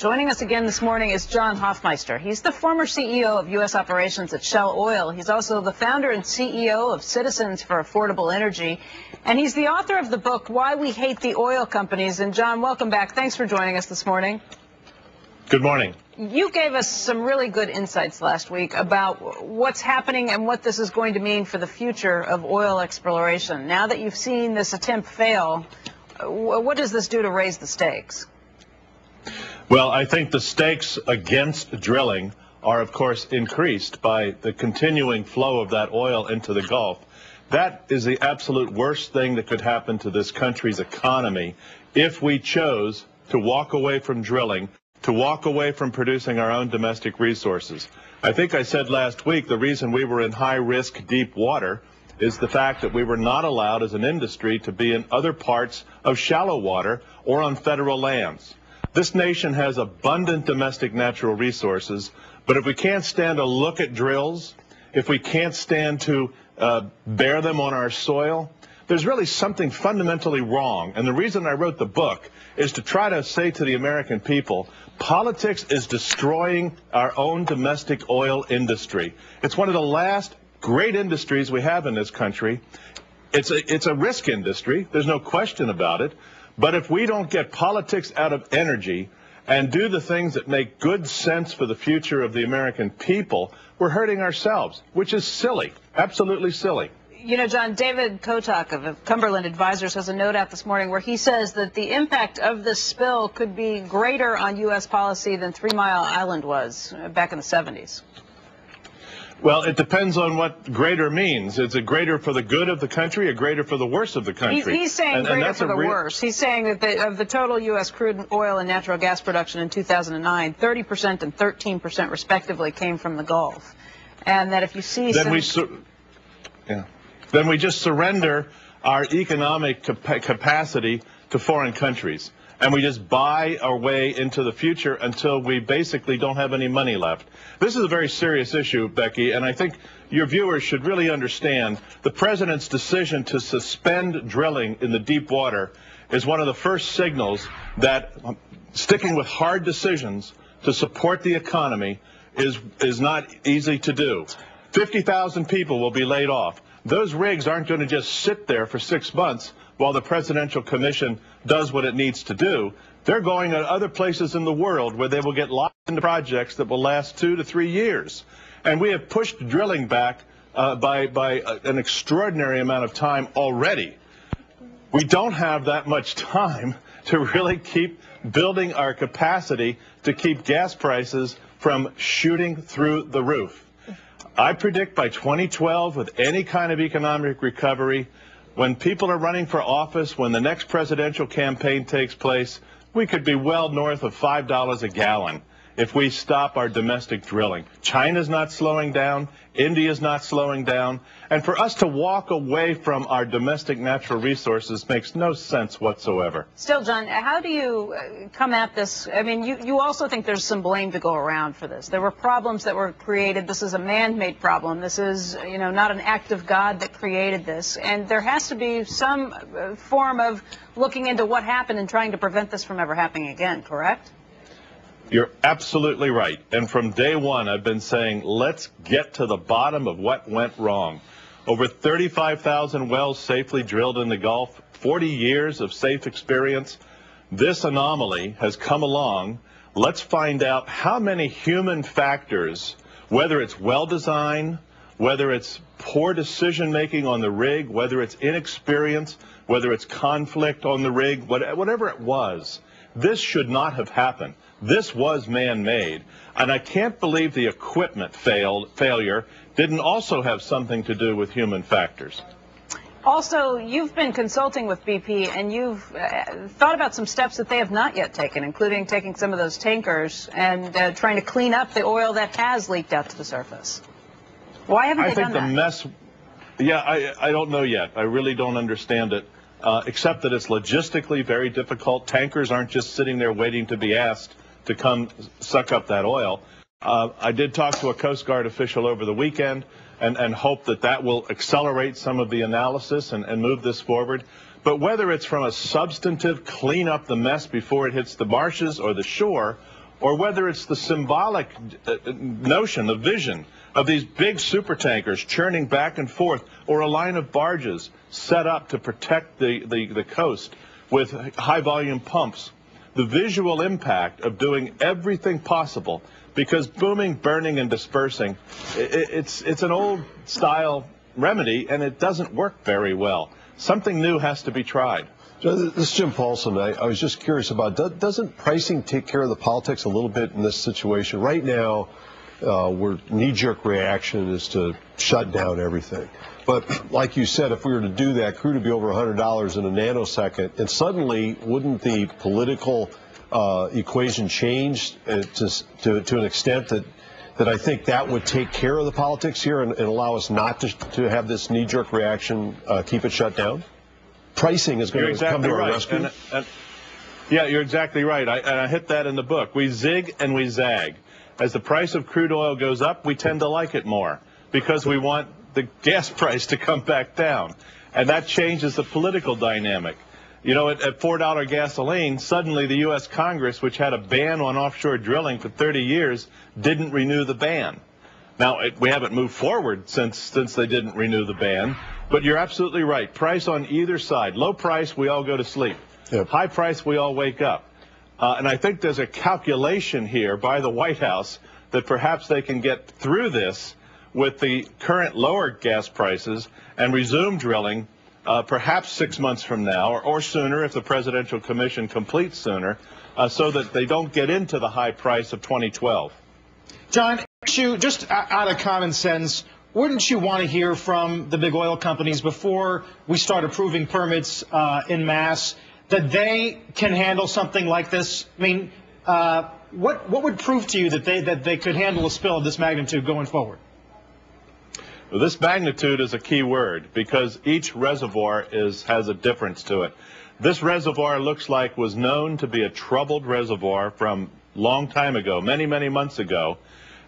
Joining us again this morning is John Hofmeister. He's the former CEO of U.S. operations at Shell Oil. He's also the founder and CEO of Citizens for Affordable Energy. And he's the author of the book, Why We Hate the Oil Companies. And John, welcome back. Thanks for joining us this morning. Good morning. You gave us some really good insights last week about what's happening and what this is going to mean for the future of oil exploration. Now that you've seen this attempt fail, what does this do to raise the stakes? Well, I think the stakes against drilling are, of course, increased by the continuing flow of that oil into the Gulf. That is the absolute worst thing that could happen to this country's economy if we chose to walk away from drilling, to walk away from producing our own domestic resources. I think I said last week the reason we were in high-risk deep water is the fact that we were not allowed as an industry to be in other parts of shallow water or on federal lands. This nation has abundant domestic natural resources, but if we can't stand to look at drills, if we can't stand to bear them on our soil, there's really something fundamentally wrong. And the reason I wrote the book is to try to say to the American people, politics is destroying our own domestic oil industry. It's one of the last great industries we have in this country. It's a risk industry. There's no question about it. But if we don't get politics out of energy and do the things that make good sense for the future of the American people, we're hurting ourselves, which is silly, absolutely silly. You know, John, David Kotak of Cumberland Advisors has a note out this morning where he says that the impact of this spill could be greater on U.S. policy than 3 Mile Island was back in the 70s. Well, it depends on what greater means. Is it greater for the good of the country or greater for the worse of the country? He's saying greater for the worse. He's saying that of the total U.S. crude oil and natural gas production in 2009, 30% and 13% respectively came from the Gulf. And that if you see then we just surrender our economic capacity to foreign countries. And we just buy our way into the future until we basically don't have any money left. This is a very serious issue, Becky, and I think your viewers should really understand the president's decision to suspend drilling in the deep water is one of the first signals that sticking with hard decisions to support the economy is not easy to do. 50,000 people will be laid off. Those rigs aren't going to just sit there for 6 months while the Presidential Commission does what it needs to do. They're going to other places in the world where they will get locked into projects that will last 2 to 3 years. And we have pushed drilling back by an extraordinary amount of time already. We don't have that much time to really keep building our capacity to keep gas prices from shooting through the roof. I predict by 2012, with any kind of economic recovery, when people are running for office, when the next presidential campaign takes place, we could be well north of $5 a gallon if we stop our domestic drilling. China's not slowing down. India's not slowing down. And for us to walk away from our domestic natural resources makes no sense whatsoever. Still, John, how do you come at this? I mean, you also think there's some blame to go around for this. There were problems that were created. This is a man-made problem. This is, you know, not an act of God that created this. And there has to be some form of looking into what happened and trying to prevent this from ever happening again, correct? You're absolutely right. And from day one, I've been saying, let's get to the bottom of what went wrong. Over 35,000 wells safely drilled in the Gulf, 40 years of safe experience. This anomaly has come along. Let's find out how many human factors, whether it's well design, whether it's poor decision-making on the rig, whether it's inexperience, whether it's conflict on the rig, whatever it was, this should not have happened. This was man-made, and I can't believe the equipment failure didn't also have something to do with human factors. Also, you've been consulting with BP, and you've thought about some steps that they have not yet taken, including taking some of those tankers and trying to clean up the oil that has leaked out to the surface. Why haven't they done that? I think the mess, I don't know yet. I really don't understand it, except that it's logistically very difficult. Tankers aren't just sitting there waiting to be asked to come suck up that oil. I did talk to a Coast Guard official over the weekend and hope that that will accelerate some of the analysis and move this forward. But whether it's from a substantive clean up the mess before it hits the marshes or the shore, or whether it's the symbolic notion, the vision of these big supertankers churning back and forth, or a line of barges set up to protect the coast with high-volume pumps. The visual impact of doing everything possible, because booming, burning, and dispersing, it's an old-style remedy, and it doesn't work very well. Something new has to be tried. This is Jim Paulson. I was just curious about, doesn't pricing take care of the politics a little bit in this situation? Right now, we're knee-jerk reaction is to shut down everything. But like you said, if we were to do that, crude would be over $100 in a nanosecond, and suddenly wouldn't the political equation change to an extent that I think that would take care of the politics here and allow us not to have this knee-jerk reaction, keep it shut down? Pricing is going to come to our rescue. Yeah, you're exactly right. I hit that in the book. We zig and we zag. As the price of crude oil goes up, we tend to like it more because we want the gas price to come back down. And that changes the political dynamic. You know, at $4 gasoline, suddenly the U.S. Congress, which had a ban on offshore drilling for 30 years, didn't renew the ban. Now, we haven't moved forward since they didn't renew the ban. But you're absolutely right. Price on either side. Low price, we all go to sleep. Yep. High price, we all wake up. And I think there's a calculation here by the White House that perhaps they can get through this with the current lower gas prices and resume drilling perhaps 6 months from now or sooner if the Presidential Commission completes sooner, so that they don't get into the high price of 2012. John, just out of common sense, wouldn't you want to hear from the big oil companies before we start approving permits en masse that they can handle something like this? I mean, what would prove to you that they could handle a spill of this magnitude going forward? Well, this magnitude is a key word because each reservoir has a difference to it. This reservoir looks like was known to be a troubled reservoir from a long time ago, many, many months ago.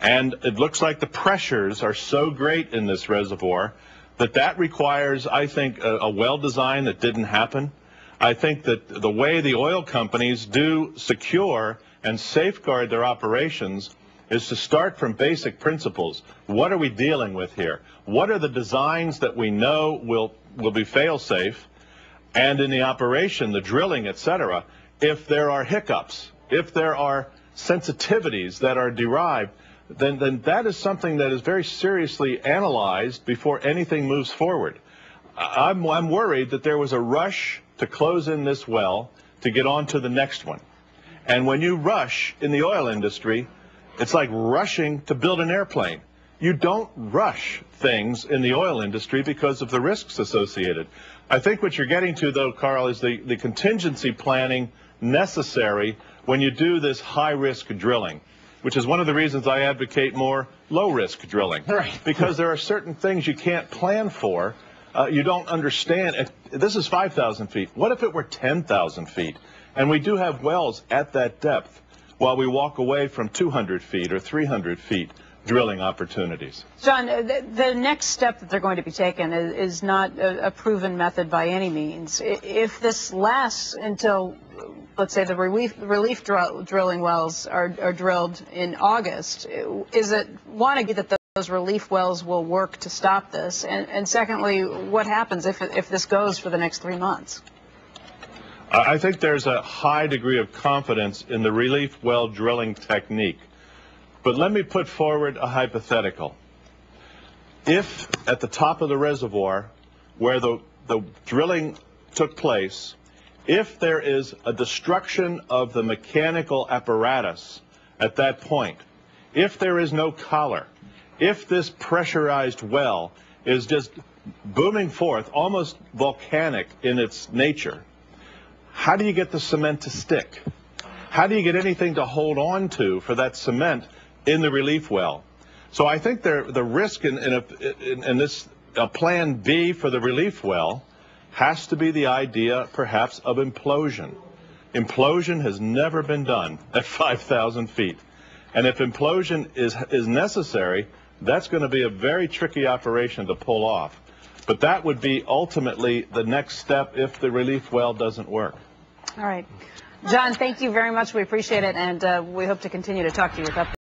And it looks like the pressures are so great in this reservoir that requires, I think, a well design that didn't happen. I think that the way the oil companies do secure and safeguard their operations is to start from basic principles. What are we dealing with here? What are the designs that we know will be fail-safe? And in the operation, the drilling, etc., if there are hiccups, if there are sensitivities that are derived, then that is something that is very seriously analyzed before anything moves forward. I'm worried that there was a rush to close in this well to get on to the next one. And when you rush in the oil industry, it's like rushing to build an airplane. You don't rush things in the oil industry because of the risks associated. I think what you're getting to, though, Carl, is the contingency planning necessary when you do this high-risk drilling, which is one of the reasons I advocate more low-risk drilling. Right. Because there are certain things you can't plan for. You don't understand. This is 5,000 feet. What if it were 10,000 feet? And we do have wells at that depth while we walk away from 200 feet or 300 feet drilling opportunities. John, the next step that they're going to be taking is not a proven method by any means. If this lasts until, let's say, the relief drilling wells are drilled in August, is it one that those relief wells will work to stop this? And secondly, what happens if this goes for the next 3 months? I think there's a high degree of confidence in the relief well drilling technique. But let me put forward a hypothetical. If at the top of the reservoir where the drilling took place, if there is a destruction of the mechanical apparatus at that point, if there is no collar, if this pressurized well is just booming forth, almost volcanic in its nature, how do you get the cement to stick? How do you get anything to hold on to for that cement in the relief well? So I think the risk in this plan B for the relief well has to be the idea, perhaps, of implosion. Implosion has never been done at 5,000 feet. And if implosion is necessary, that's going to be a very tricky operation to pull off. But that would be ultimately the next step if the relief well doesn't work. All right. John, thank you very much. We appreciate it, and we hope to continue to talk to you with updates.